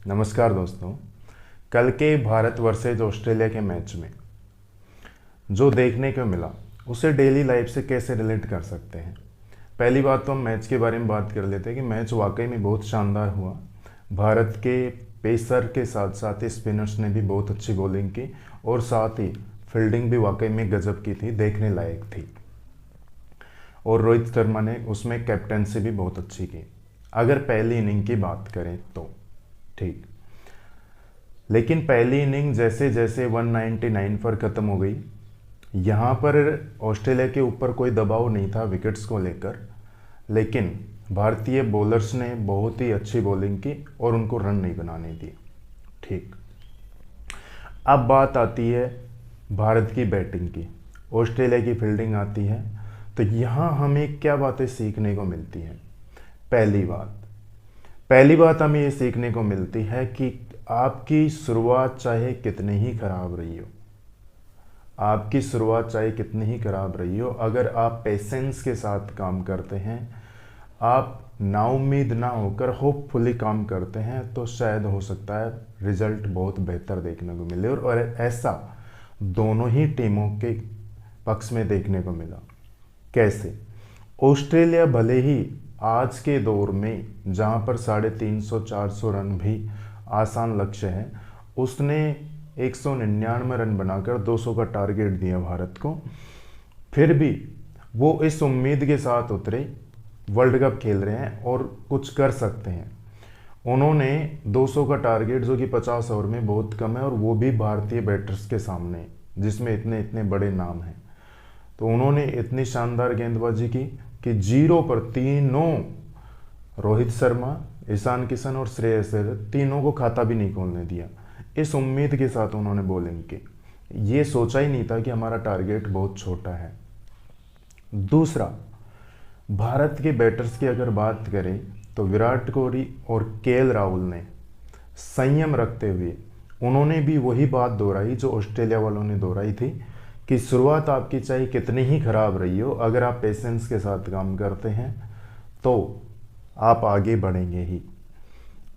नमस्कार दोस्तों। कल के भारत वर्सेज ऑस्ट्रेलिया के मैच में जो देखने को मिला उसे डेली लाइफ से कैसे रिलेट कर सकते हैं। पहली बात तो हम मैच के बारे में बात कर लेते हैं कि मैच वाकई में बहुत शानदार हुआ। भारत के पेसर के साथ साथ ही स्पिनर्स ने भी बहुत अच्छी बॉलिंग की और साथ ही फील्डिंग भी वाकई में गजब की थी, देखने लायक थी। और रोहित शर्मा ने उसमें कैप्टनसी भी बहुत अच्छी की, अगर पहली इनिंग की बात करें तो ठीक। लेकिन पहली इनिंग जैसे जैसे 199 पर ख़त्म हो गई, यहाँ पर ऑस्ट्रेलिया के ऊपर कोई दबाव नहीं था विकेट्स को लेकर, लेकिन भारतीय बॉलर्स ने बहुत ही अच्छी बॉलिंग की और उनको रन नहीं बनाने दिए। ठीक, अब बात आती है भारत की बैटिंग की, ऑस्ट्रेलिया की फील्डिंग आती है। तो यहाँ हमें क्या बातें सीखने को मिलती हैं। पहली बात हमें ये सीखने को मिलती है कि आपकी शुरुआत चाहे कितनी ही खराब रही हो, अगर आप पेशेंस के साथ काम करते हैं, आप नाउम्मीद ना होकर होपफुली काम करते हैं, तो शायद हो सकता है रिजल्ट बहुत बेहतर देखने को मिले। और ऐसा दोनों ही टीमों के पक्ष में देखने को मिला। कैसे? ऑस्ट्रेलिया भले ही आज के दौर में जहां पर 350-400 रन भी आसान लक्ष्य है, उसने 199 रन बनाकर 200 का टारगेट दिया भारत को। फिर भी वो इस उम्मीद के साथ उतरे, वर्ल्ड कप खेल रहे हैं और कुछ कर सकते हैं। उन्होंने 200 का टारगेट, जो कि 50 ओवर में बहुत कम है, और वो भी भारतीय बैटर्स के सामने जिसमें इतने इतने बड़े नाम हैं, तो उन्होंने इतनी शानदार गेंदबाजी की कि 0 पर तीनों, रोहित शर्मा, ईशान किशन और श्रेयस अय्यर, तीनों को खाता भी नहीं खोलने दिया। इस उम्मीद के साथ उन्होंने बॉलिंग की, ये सोचा ही नहीं था कि हमारा टारगेट बहुत छोटा है। दूसरा, भारत के बैटर्स की अगर बात करें तो विराट कोहली और केएल राहुल ने संयम रखते हुए उन्होंने भी वही बात दोहराई जो ऑस्ट्रेलिया वालों ने दोहराई थी कि शुरुआत आपकी चाहे कितनी ही खराब रही हो, अगर आप पेशेंस के साथ काम करते हैं तो आप आगे बढ़ेंगे ही,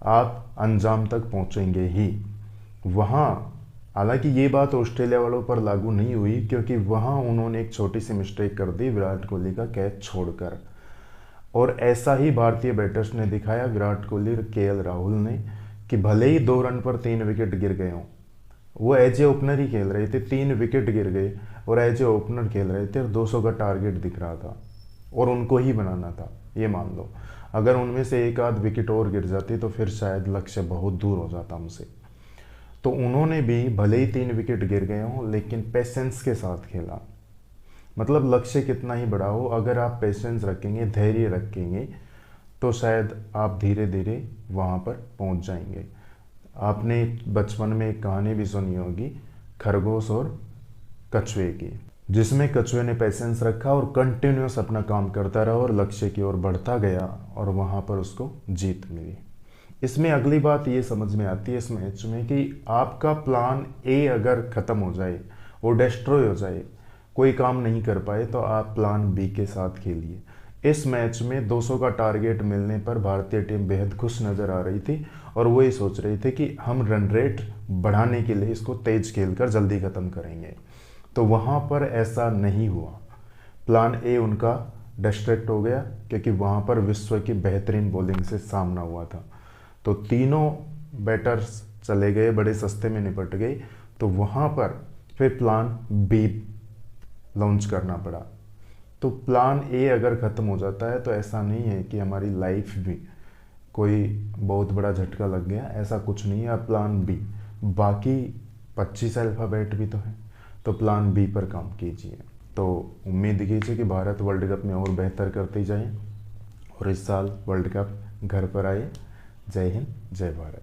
आप अंजाम तक पहुंचेंगे ही। वहाँ हालांकि ये बात ऑस्ट्रेलिया वालों पर लागू नहीं हुई, क्योंकि वहाँ उन्होंने एक छोटी सी मिस्टेक कर दी विराट कोहली का कैच छोड़कर, और ऐसा ही भारतीय बैटर्स ने दिखाया, विराट कोहली और केएल राहुल ने, कि भले ही 2 रन पर 3 विकेट गिर गए हों, वो एज ए ओपनर ही खेल रहे थे, 3 विकेट गिर गए और एज ए ओपनर खेल रहे थे और 200 का टारगेट दिख रहा था और उनको ही बनाना था। ये मान लो अगर उनमें से एक आध विकेट और गिर जाती तो फिर शायद लक्ष्य बहुत दूर हो जाता हमसे। तो उन्होंने भी भले ही 3 विकेट गिर गए हों, लेकिन पेशेंस के साथ खेला। मतलब लक्ष्य कितना ही बड़ा हो, अगर आप पेशेंस रखेंगे, धैर्य रखेंगे, तो शायद आप धीरे धीरे वहाँ पर पहुँच जाएंगे। आपने बचपन में एक कहानी भी सुनी होगी, खरगोश और कछुए की, जिसमें कछुए ने पेशेंस रखा और कंटिन्यूस अपना काम करता रहा और लक्ष्य की ओर बढ़ता गया और वहाँ पर उसको जीत मिली। इसमें अगली बात ये समझ में आती है इस मैच में कि आपका प्लान ए अगर ख़त्म हो जाए, वो डिस्ट्रॉय हो जाए, कोई काम नहीं कर पाए, तो आप प्लान बी के साथ खेलिए। इस मैच में 200 का टारगेट मिलने पर भारतीय टीम बेहद खुश नज़र आ रही थी और वो ये सोच रही थी कि हम रन रेट बढ़ाने के लिए इसको तेज खेलकर जल्दी ख़त्म करेंगे। तो वहाँ पर ऐसा नहीं हुआ, प्लान ए उनका डिस्ट्रैक्ट हो गया, क्योंकि वहाँ पर विश्व की बेहतरीन बॉलिंग से सामना हुआ था। तो तीनों बैटर्स चले गए, बड़े सस्ते में निपट गए। तो वहाँ पर फिर प्लान बी लॉन्च करना पड़ा। तो प्लान ए अगर ख़त्म हो जाता है तो ऐसा नहीं है कि हमारी लाइफ भी कोई बहुत बड़ा झटका लग गया, ऐसा कुछ नहीं है। अब प्लान बी, बाकी 25 अल्फ़ाबेट भी तो है, तो प्लान बी पर काम कीजिए। तो उम्मीद कीजिए कि भारत वर्ल्ड कप में और बेहतर करते जाए और इस साल वर्ल्ड कप घर पर आए। जय हिंद, जय भारत।